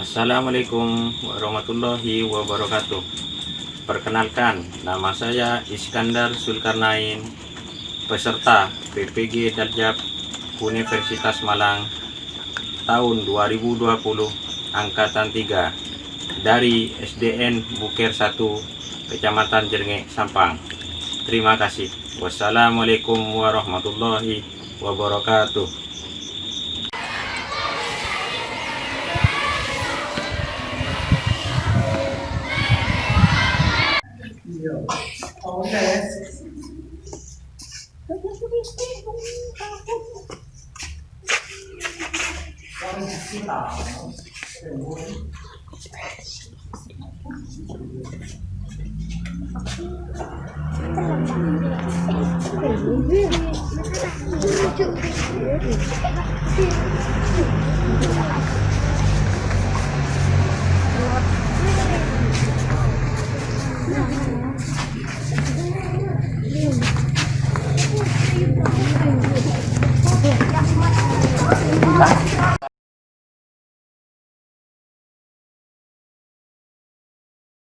Assalamualaikum warahmatullahi wabarakatuh. Perkenalkan, nama saya Iskandar Zulkarnain, peserta PPG Darjab Universitas Malang tahun 2020 angkatan 3 dari SDN Buker 1, Kecamatan Jernge, Sampang. Terima kasih. Wassalamualaikum warahmatullahi wabarakatuh.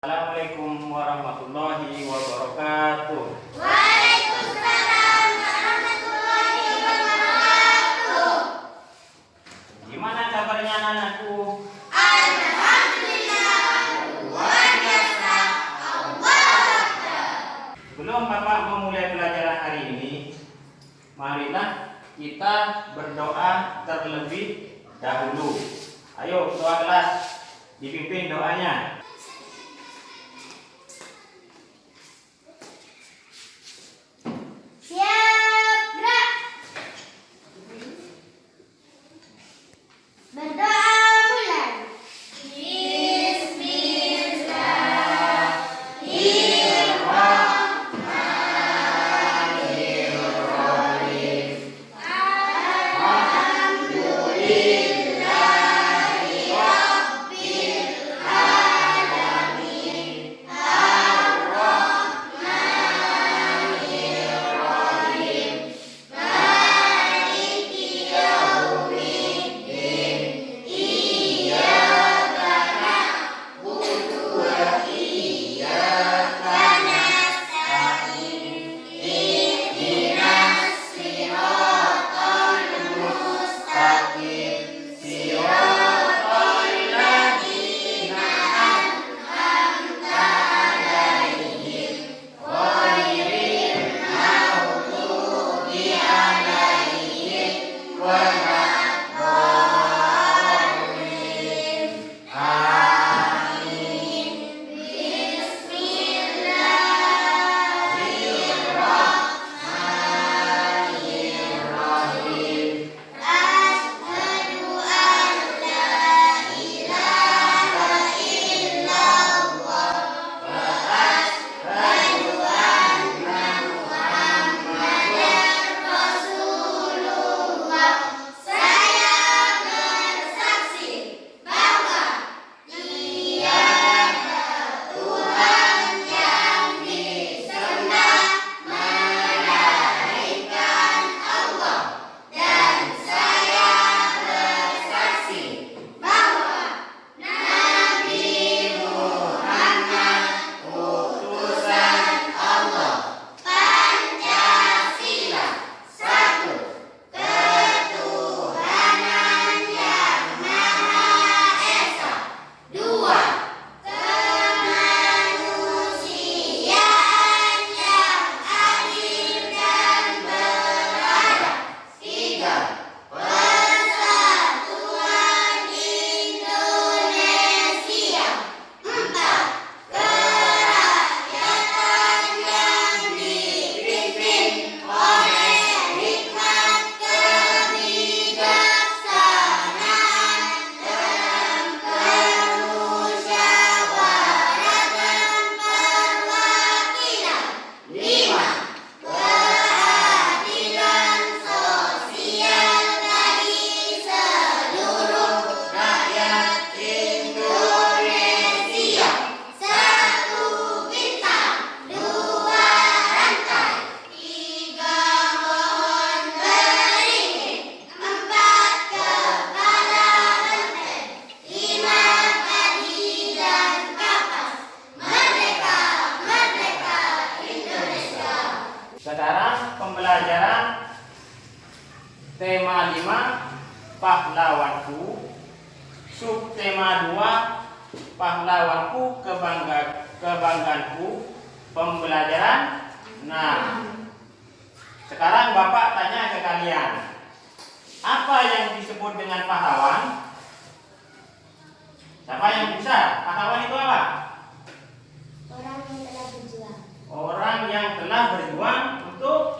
Assalamualaikum warahmatullahi wabarakatuh. Waalaikumsalam warahmatullahi wabarakatuh. Gimana kabarnya anak-anakku? Alhamdulillah, luar biasa. Sebelum Bapak memulai pelajaran hari ini, marilah kita berdoa terlebih dahulu. Ayo, ketua kelas, dipimpin doanya. Siap, gerak. Berdoa mulai. Bismillahirrahmanirrahim. Alhamdulillahirabbil alamin. subtema 2 pahlawanku kebanggaanku pembelajaran 6. Sekarang Bapak tanya ke kalian, apa yang disebut dengan pahlawan? Siapa yang bisa? Pahlawan itu apa? Orang yang telah berjuang untuk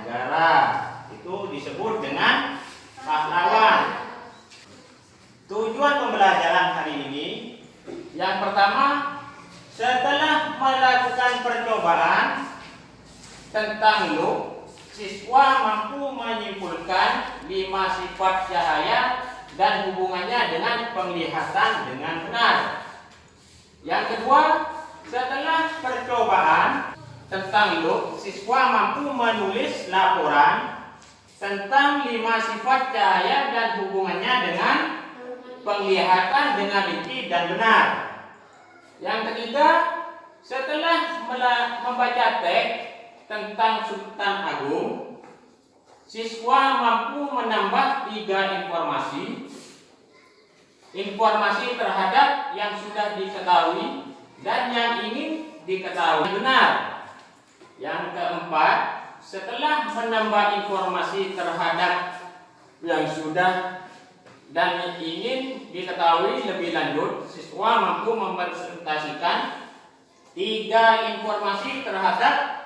negara. Itu disebut dengan pahlawan. Tujuan pembelajaran hari ini, yang pertama, setelah melakukan percobaan tentang loop, siswa mampu menyimpulkan 5 sifat cahaya dan hubungannya dengan penglihatan dengan benar. Yang kedua, setelah percobaan tentang loop, siswa mampu menulis laporan tentang 5 sifat cahaya dan hubungannya dengan penglihatan dengan teliti dan benar. Yang ketiga, setelah membaca teks tentang Sultan Agung, siswa mampu menambah 3 informasi terhadap yang sudah diketahui dan yang ingin diketahui benar. Yang keempat, setelah menambah informasi terhadap yang sudah dan ingin diketahui lebih lanjut, siswa mampu mempresentasikan 3 informasi terhadap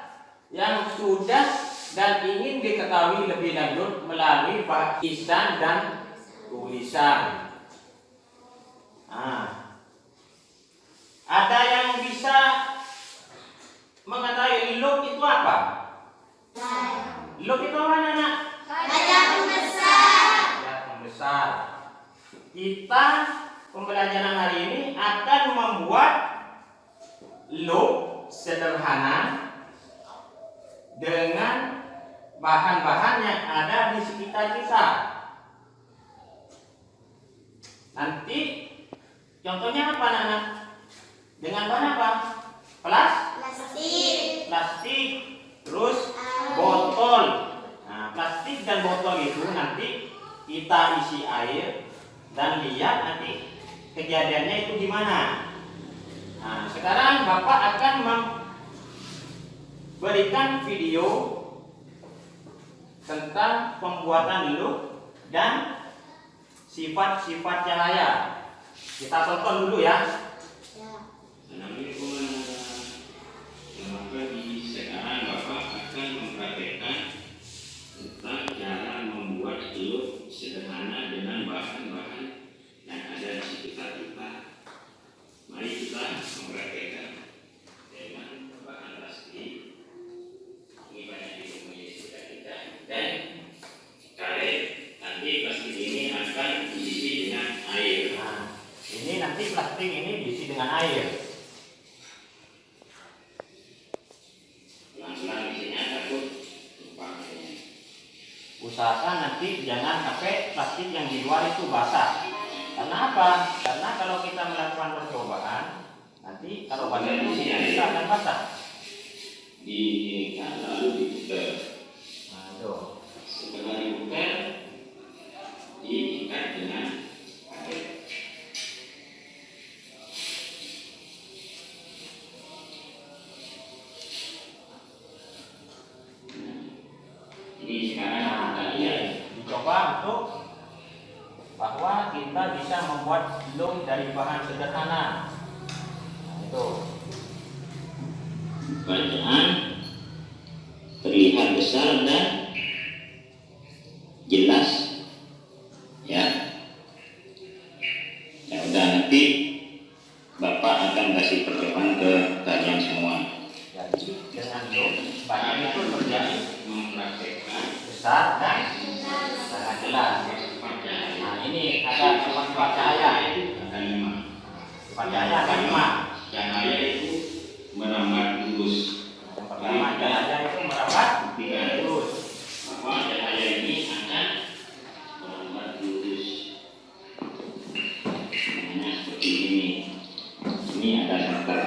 yang sudah dan ingin diketahui lebih lanjut melalui bacaan dan tulisan. Ada yang bisa mengetahui loop itu apa? Loop itu apa, anak? Baca pembesar. Ya, pembesar. Kita pembelajaran hari ini akan membuat loop sederhana dengan bahan-bahan yang ada di sekitar kita. Nanti contohnya apa, anak? Dengan bahan apa? Plastik, terus botol. Nah, plastik dan botol itu nanti kita isi air dan lihat nanti kejadiannya itu gimana. Nah, sekarang Bapak akan memberikan video tentang pembuatan loop dan sifat-sifat cahaya. Kita tonton dulu ya. Maka sekarang Bapak akan mempraktekkan tentang cara membuat loop sederhana dengan bahan-bahan yang ada di sekitar kita. Mari kita mempraktekkan dengan bahan plastik. Ini banyak ditemui di sekitar kita dan karet. Nanti plastik ini akan diisi dengan air. Nah, ini nanti plastik ini diisi dengan air. Usahakan nanti jangan pakai plastik yang di luar itu basah. Karena apa? Karena kalau kita melakukan percobaan, nanti kalau basah itu bisa akan basah. Diikat lalu diputar. Nah, itu. Setelah diputar, diikat dengan karet. Ini sekarang kita lihat. Dicoba untuk bahwa kita bisa membuat loop dari bahan sederhana. Nah, itu. Bacaan terlihat besar dan jelas, ya. Ya udah, nanti Bapak akan kasih percobaan ke kalian semua. Jadi dengan loop bahan itu terjadi Mempraktekkan besar dan sangat jelas. Nah, ini ada sifat cahaya. ada 5. Sifat cahaya ada 5. Cahaya itu merambat lurus. Yang pertama cahaya itu merambat lurus. Maka cahaya ini akan merambat lurus. Nah, seperti ini. Ini ada senter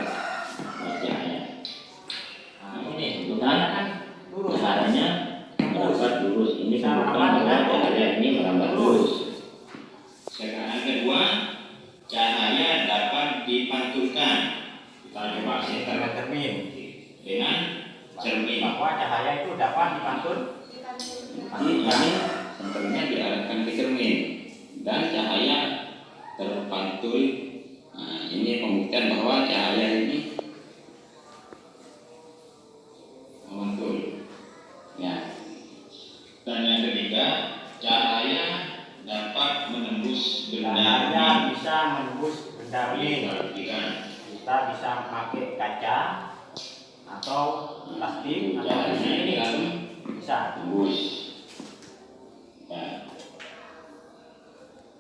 cahaya. Nah, ini cahaya kan lurus. Caranya merambat lurus. Ini Bisa bukan merambat bahwa dengan cahaya ini menembus. Sekarang kedua, cahaya dapat dipantulkan. Kita coba Dengan cermin. dengan cermin. Bahwa cahaya itu dapat dipantul. Ini senternya diarahkan ke cermin dan cahaya terpantul. Nah, ini pembuktian bahwa cahaya ini memantul. Ya. Dan yang ketiga, cahaya dapat menembus benda. Cahaya bisa menembus benda bening. Perhatikan. Kita bisa memakai kaca atau plastik atau Cahaya ini dalam bisa. tembus. Ya.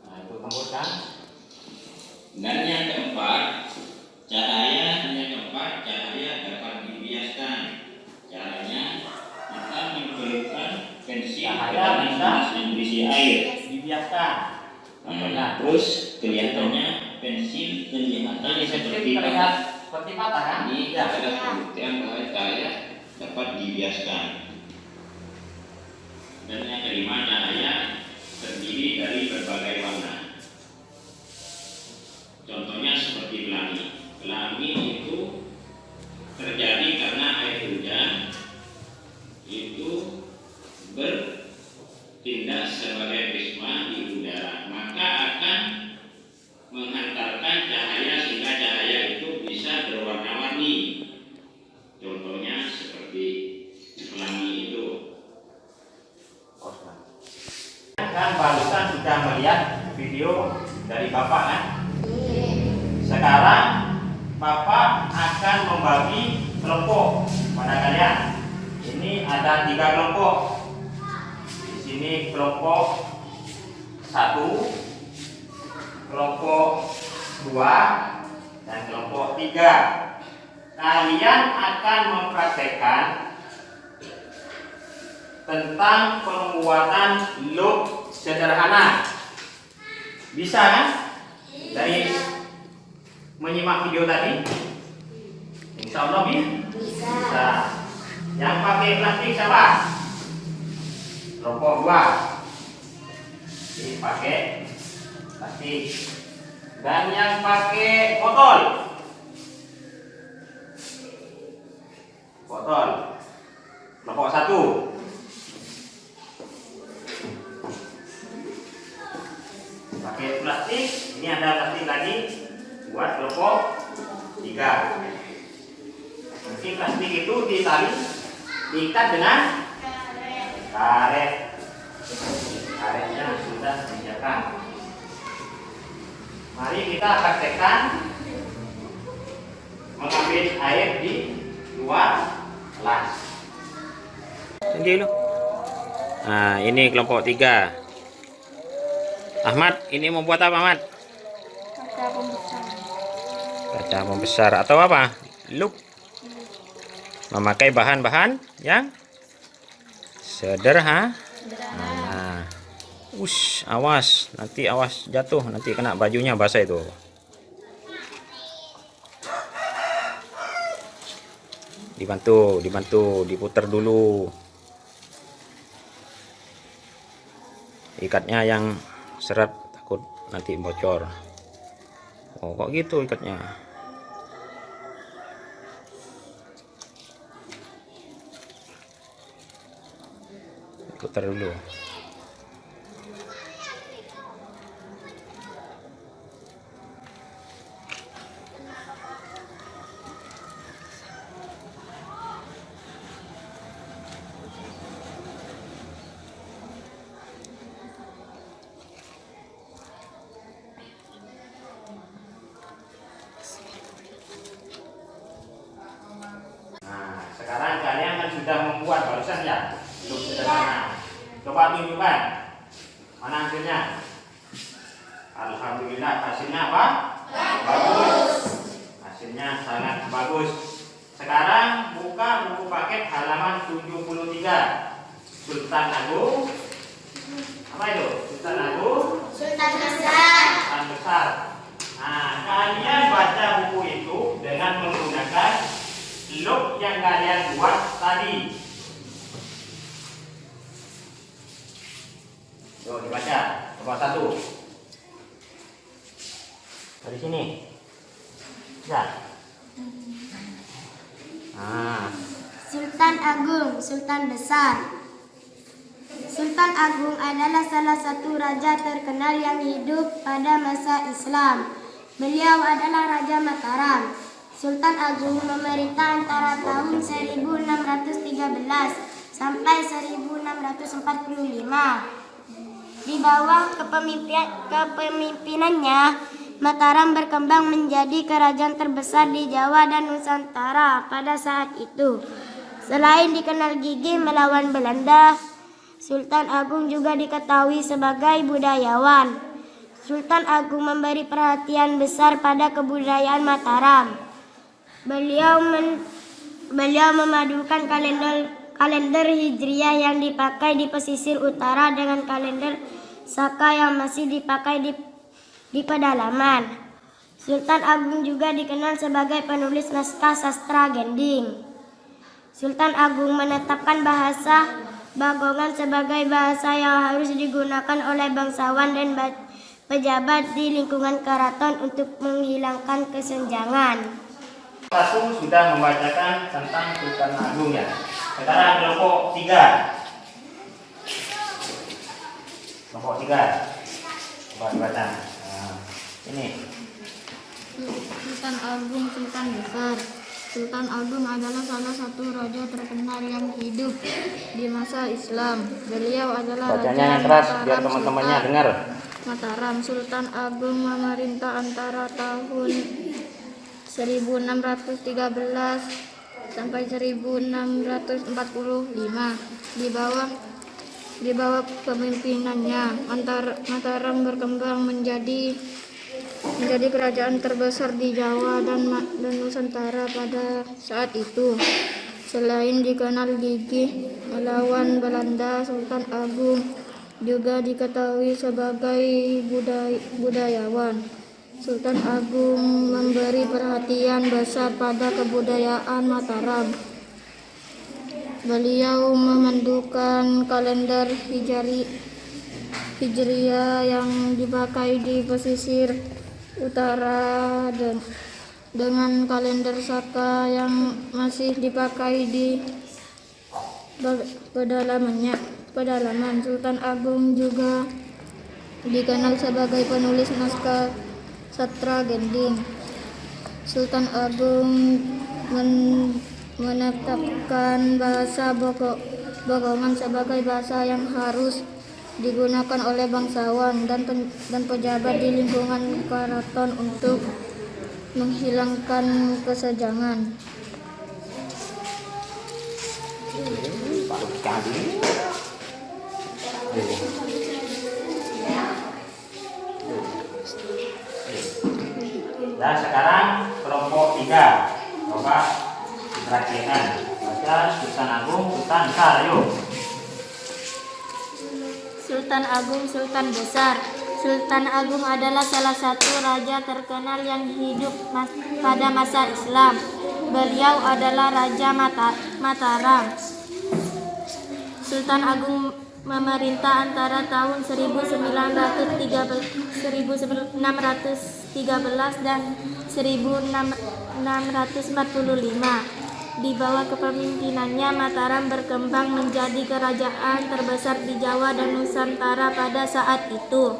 Nah, itu tembus kan? Dan yang keempat, cahaya dapat dibiaskan. Caranya kita memerlukan pensil Cahaya bisa yang berisi air. Dibiaskan. Nah, terus kelihatannya pensil kelihatan Ini seperti terlihat seperti patah kan? ini Ya. adalah pembuktian bahwa cahaya dapat dibiaskan. Dan yang kelima, cahaya terdiri dari berbagai warna. Contohnya seperti pelangi. Pelangi itu terjadi karena air hujan itu bertindak sebagai prisma di udara, maka akan menghantarkan cahaya sehingga cahaya itu bisa berwarna-warni. Contohnya seperti pelangi itu. Kan barusan sudah melihat video dari Bapak kan? Sekarang Bapak akan membagi kelompok pada kalian. Ini ada 3 kelompok. Di sini kelompok 1, kelompok 2, dan kelompok 3. Kalian akan mempraktekkan tentang pembuatan loop sederhana. Bisa kan? Dari menyimak video tadi? Insya Allah bisa. Yang pakai plastik siapa? Kelompok 2. Ini pakai plastik. Dan yang pakai botol. Kelompok 1. Pakai plastik. Ini ada plastik lagi buat kelompok 3. Nanti plastik itu ditali, diikat dengan karet. Karetnya sudah disediakan. Mari kita praktekkan mengambil air di luar kelas. Sendiri. Nah, ini kelompok 3. Ahmad, ini mau buat apa, Ahmad? Kaca pembesar. Kaca pembesar atau apa? Loop. Memakai bahan-bahan yang sederhana. Nah, awas, nanti awas jatuh, nanti kena bajunya basah itu. Dibantu, diputar dulu. Ikatnya yang seret, takut nanti bocor. Oh, kok gitu ikatnya? Putar dulu. Nah, sekarang kalian kan sudah membuat barusan ya loop sederhana. Coba tunjukkan mana hasilnya. Alhamdulillah, hasilnya apa? Bagus. Hasilnya sangat bagus. Sekarang buka buku paket halaman 73. Sultan Agung. Apa itu? Sultan Agung. Sultan besar. Sultan besar. Nah, kalian baca buku itu dengan menggunakan loop yang kalian buat tadi. Yuk dibaca. Coba satu. Dari sini. Bisa. Nah, Sultan Agung, Sultan Besar. Sultan Agung adalah salah satu raja terkenal yang hidup pada masa Islam. Beliau adalah Raja Mataram. Sultan Agung memerintah antara tahun 1613 sampai 1645. Di bawah kepemimpinannya, Mataram berkembang menjadi kerajaan terbesar di Jawa dan Nusantara pada saat itu. Selain dikenal gigih melawan Belanda, Sultan Agung juga diketahui sebagai budayawan. Sultan Agung memberi perhatian besar pada kebudayaan Mataram. Beliau memadukan kalender Hijriah yang dipakai di pesisir utara dengan kalender Saka yang masih dipakai di pedalaman. Sultan Agung juga dikenal sebagai penulis naskah sastra Gending. Sultan Agung menetapkan bahasa Bagongan sebagai bahasa yang harus digunakan oleh bangsawan dan pejabat di lingkungan keraton untuk menghilangkan kesenjangan. satu sudah membacakan tentang Sultan Agung ya. Sekarang kelompok 3. Kelompok 3. Coba dibaca. Nah, ini. Sultan Agung, Sultan Besar. Sultan Agung adalah salah satu raja terkenal yang hidup di masa Islam. Beliau adalah Bacanya Raja yang keras Mataram biar teman-temannya Sultan dengar. Mataram. Sultan Agung memerintah antara tahun 1613 sampai 1645. Di bawah kepemimpinannya, Mataram berkembang menjadi kerajaan terbesar di Jawa dan Nusantara pada saat itu. Selain dikenal gigih melawan Belanda, Sultan Agung juga diketahui sebagai budayawan. Sultan Agung memberi perhatian besar pada kebudayaan Mataram. Beliau memandukan kalender Hijriah yang dipakai di pesisir utara dan dengan kalender Saka yang masih dipakai di pedalaman. Sultan Agung juga dikenal sebagai penulis naskah sastra Gending. Sultan Agung menetapkan bahasa Bagongan sebagai bahasa yang harus digunakan oleh bangsawan dan pejabat di lingkungan keraton untuk menghilangkan kesenjangan. Nah, sekarang kelompok 3. Coba diperhatikan. Baca Sultan Agung, Sultan Besar, yuk. Sultan Agung, Sultan Besar. Sultan Agung adalah salah satu raja terkenal yang hidup pada masa Islam. Beliau adalah Raja Mataram. Sultan Agung memerintah antara tahun 1613 dan 1645. Di bawah kepemimpinannya, Mataram berkembang menjadi kerajaan terbesar di Jawa dan Nusantara pada saat itu.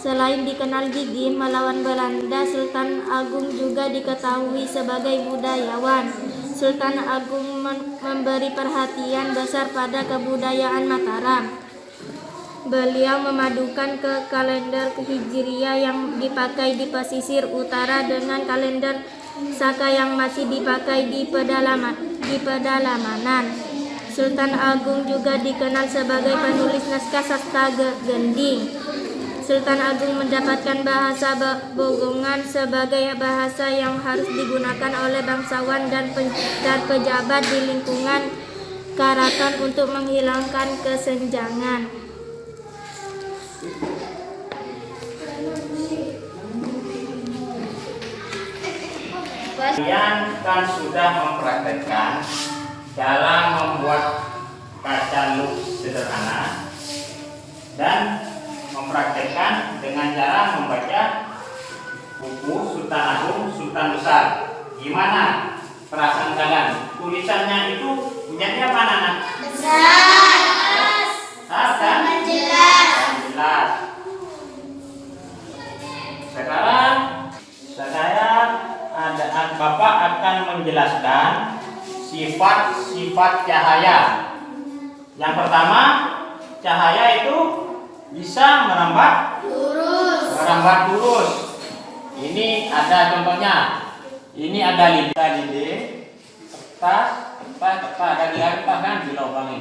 Selain dikenal gigih melawan Belanda, Sultan Agung juga diketahui sebagai budayawan. Sultan Agung memberi perhatian besar pada kebudayaan Mataram. Beliau memadukan kalender Hijriah yang dipakai di pesisir utara dengan kalender Saka yang masih dipakai di pedalamanan. Sultan Agung juga dikenal sebagai penulis naskah sastra Gending. Sultan Agung mendapatkan bahasa Bagongan sebagai bahasa yang harus digunakan oleh bangsawan dan pejabat di lingkungan keraton untuk menghilangkan kesenjangan. Kalian kan sudah mempraktekkan cara membuat kaca lux sederhana dan mempraktekkan dengan cara membaca buku Sultan Agung Sultan Besar. Gimana perasaan kalian? Tulisannya itu punyanya mana, anak? Besar. Besar kan? Jelas. Jelas. Sekarang Bapak akan menjelaskan sifat-sifat cahaya. Yang pertama, cahaya itu bisa merambat lurus. Ini ada contohnya. Ini ada lidi, kertas, ada di kertas kan dilubangi.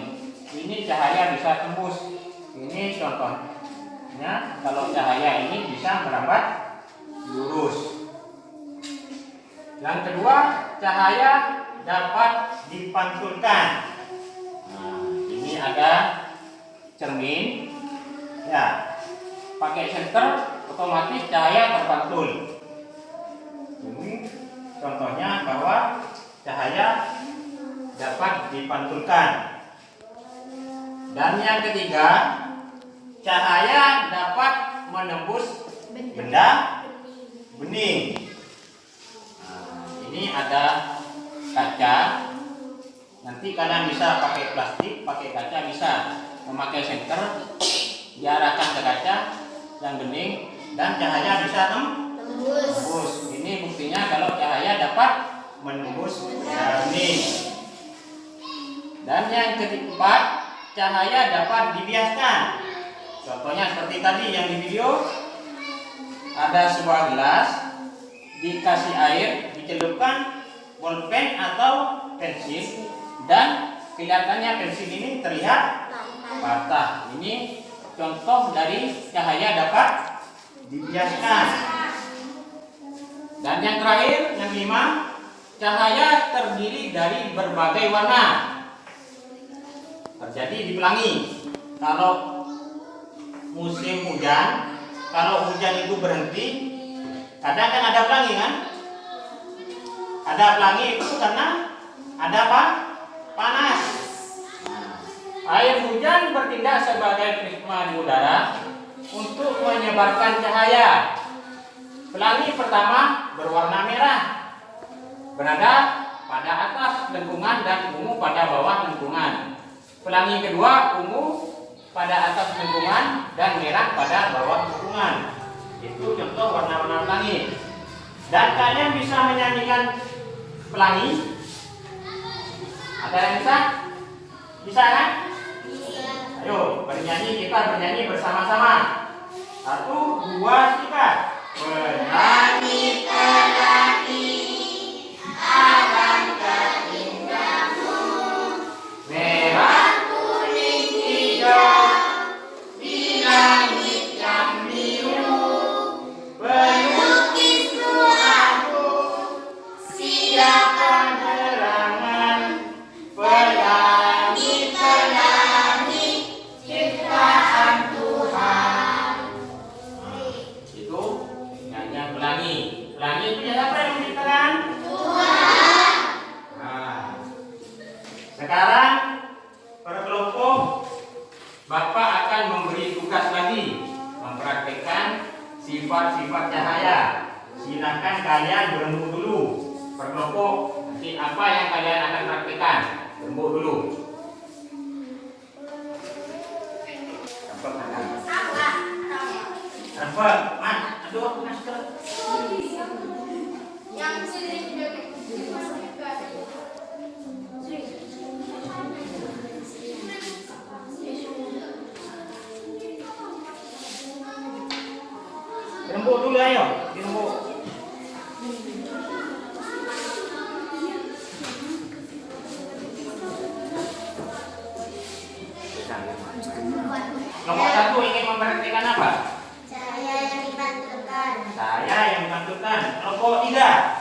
Ini cahaya bisa tembus. Ini contohnya kalau cahaya ini bisa merambat lurus. Yang kedua, cahaya dapat dipantulkan. Nah, ini ada cermin. Ya, pakai senter otomatis cahaya terpantul. Ini contohnya bahwa cahaya dapat dipantulkan. Dan yang ketiga, cahaya dapat menembus benda bening. Nah, ini ada kaca. Nanti kalian bisa pakai plastik, pakai kaca, bisa memakai senter, diarahkan ke kaca yang bening dan cahaya bisa tembus. Ini buktinya kalau cahaya dapat menembus benda bening. Dan yang keempat, cahaya dapat dibiaskan. Contohnya seperti tadi yang di video, ada sebuah gelas, dikasih air, dicelupkan bolpen atau pensil, dan kelihatannya pensil ini terlihat patah. Ini contoh dari cahaya dapat dibiaskan. Dan yang terakhir, yang kelima, cahaya terdiri dari berbagai warna. Terjadi di pelangi. Kalau musim hujan, kalau hujan itu berhenti, kadang kan ada pelangi kan? Ada pelangi itu karena ada apa? Panas. Air hujan bertindak sebagai prisma di udara untuk menyebarkan cahaya. Pelangi pertama berwarna merah, berada pada atas lengkungan dan ungu pada bawah lengkungan. Pelangi kedua ungu pada atas lengkungan dan merah pada bawah lengkungan. Itu contoh warna-warna pelangi. Dan kalian bisa menyanyikan pelangi. Ada yang bisa? Bisa kan? Ayo bernyanyi, kita bernyanyi bersama-sama. 1, 2, 3. Pelangi, pelangi, alangkah indahmu, merah, kuning, hijau, di langit yang biru, pelukisku aku, siapkan gerangan, pelangi, pelangi, ciptaan Tuhan. Itu nyanyian pelangi. Pelangi itu siapa yang menciptakan? Tuhan. Nah, sekarang para kelompok, Bapak akan memberi tugas lagi mempraktikkan sifat-sifat cahaya. Silakan kalian berembuk dulu. Berkelompok, nanti apa yang kalian akan praktikkan? Berembuk dulu. Apa? Aduh, aku masker. Dirembuk dulu, ayo. Dirembuk. Nomor 1 ingin mempraktikkan apa? Cahaya yang dipantulkan. Saya yang menentukan. Kelompok 3.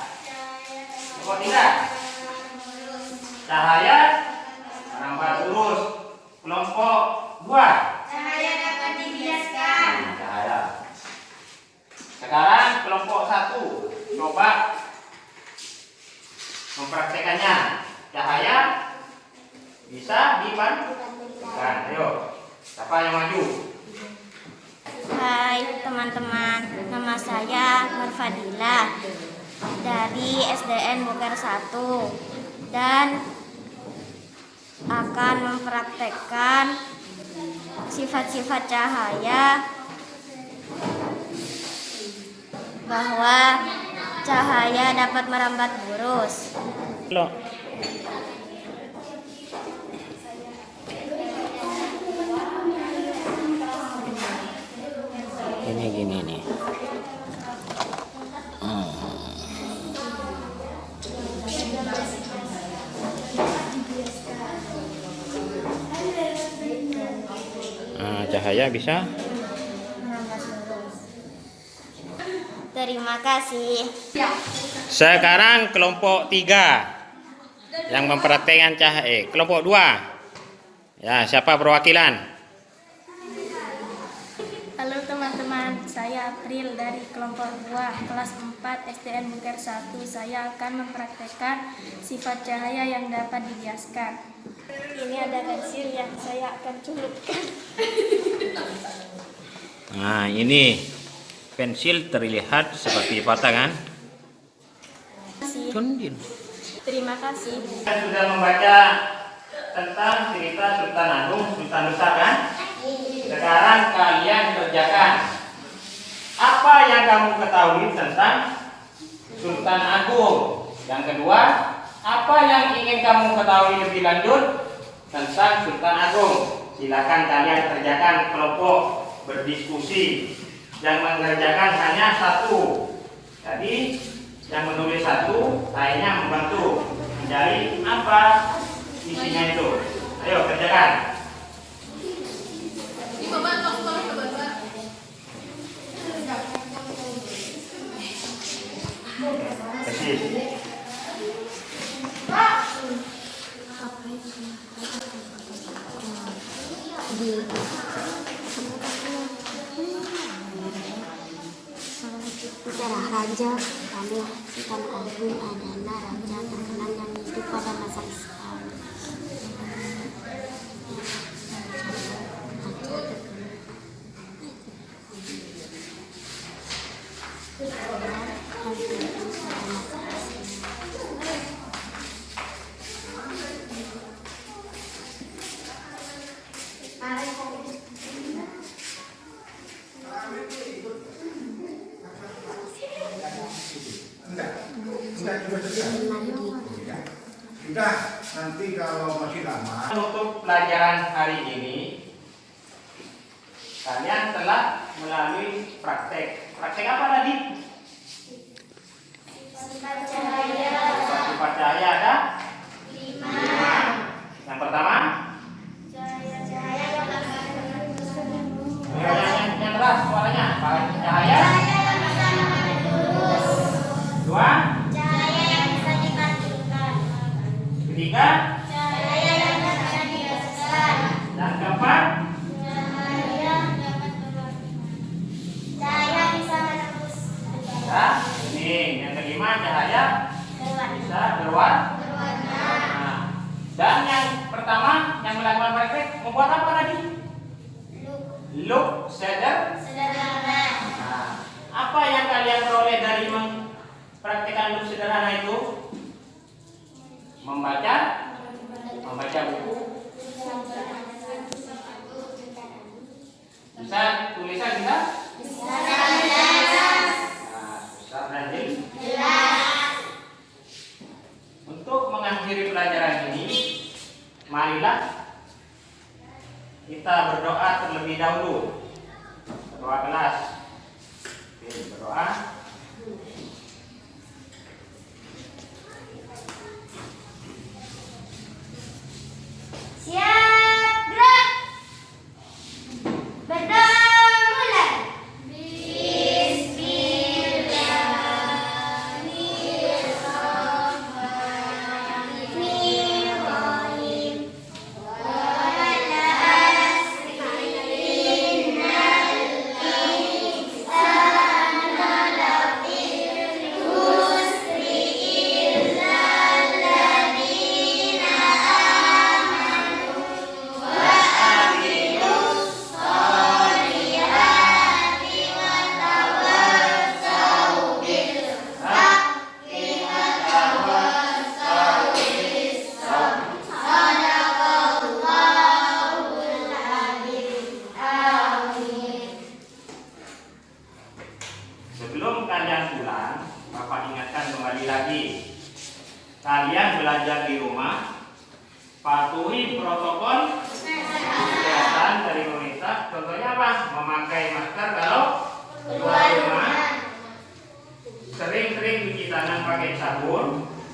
Kelompok 3. Cahaya merambat lurus. Kelompok 2. Cahaya dapat dibiaskan. Cahaya. Sekarang kelompok 1 coba mempraktekannya. Cahaya bisa dipantulkan. Ayo, siapa yang maju? teman-teman. Nama saya Nur Fadila dari SDN Buker 1 dan akan mempraktekkan sifat-sifat cahaya, bahwa cahaya dapat merambat lurus. Loh. Ini gini nih. Cahaya bisa. Terima kasih. Sekarang kelompok 3 yang mempraktekkan cahaya. Kelompok 2. Ya, siapa perwakilan? Halo teman-teman, saya April dari kelompok 2 kelas 4 SDN Buker 1. Saya akan mempraktekkan sifat cahaya yang dapat dibiaskan. Ini ada pensil yang saya akan culupkan. Nah, ini pensil terlihat seperti patah kan? Terima kasih. Kita sudah membaca tentang cerita Sultan Agung, Sultan Nusa kan? Sekarang kalian kerjakan. Apa yang kamu ketahui tentang Sultan Agung? Yang kedua, apa yang ingin kamu ketahui lebih lanjut tentang Sultan Agung? Silakan kalian kerjakan kelompok berdiskusi. Yang mengerjakan hanya satu. Jadi yang menulis satu, lainnya membantu mencari apa isinya itu. Ayo kerjakan. Persis. Sejarah Raja Palu Sultan Agung adalah raja terkenal yang hidup pada masa Islam. Sudah, nanti kalau masih lama. Untuk pelajaran hari ini, kalian telah melalui praktek. Praktek apa tadi? Sifat cahaya. Sifat cahaya ada 5. Yang pertama? Cahaya yang Yang keras suaranya. Cahaya. 2. cahaya yang bisa dipantulkan. Ketiga. Cahaya yang bisa dibiaskan. Dan keempat. Cahaya bisa menembus. Ya, ini yang kelima cahaya bisa berwarna. Nah, dan yang pertama yang melakukan praktek membuat apa tadi? Look Sederhana. Nah, apa yang kalian peroleh dari mempraktikkan look sederhana itu? Membaca buku. Bisa tulisan bisa? Nah, susah dan jelas. Untuk mengakhiri pelajaran ini, marilah kita berdoa terlebih dahulu. Berdoa kelas. Oke, berdoa. Siap, gerak. Berdoa mulai. Bismillahirrahmanirrahim. Wal asri innal insana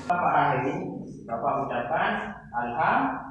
Bapak Rahayu, Bapak ucapkan alhamdulillah.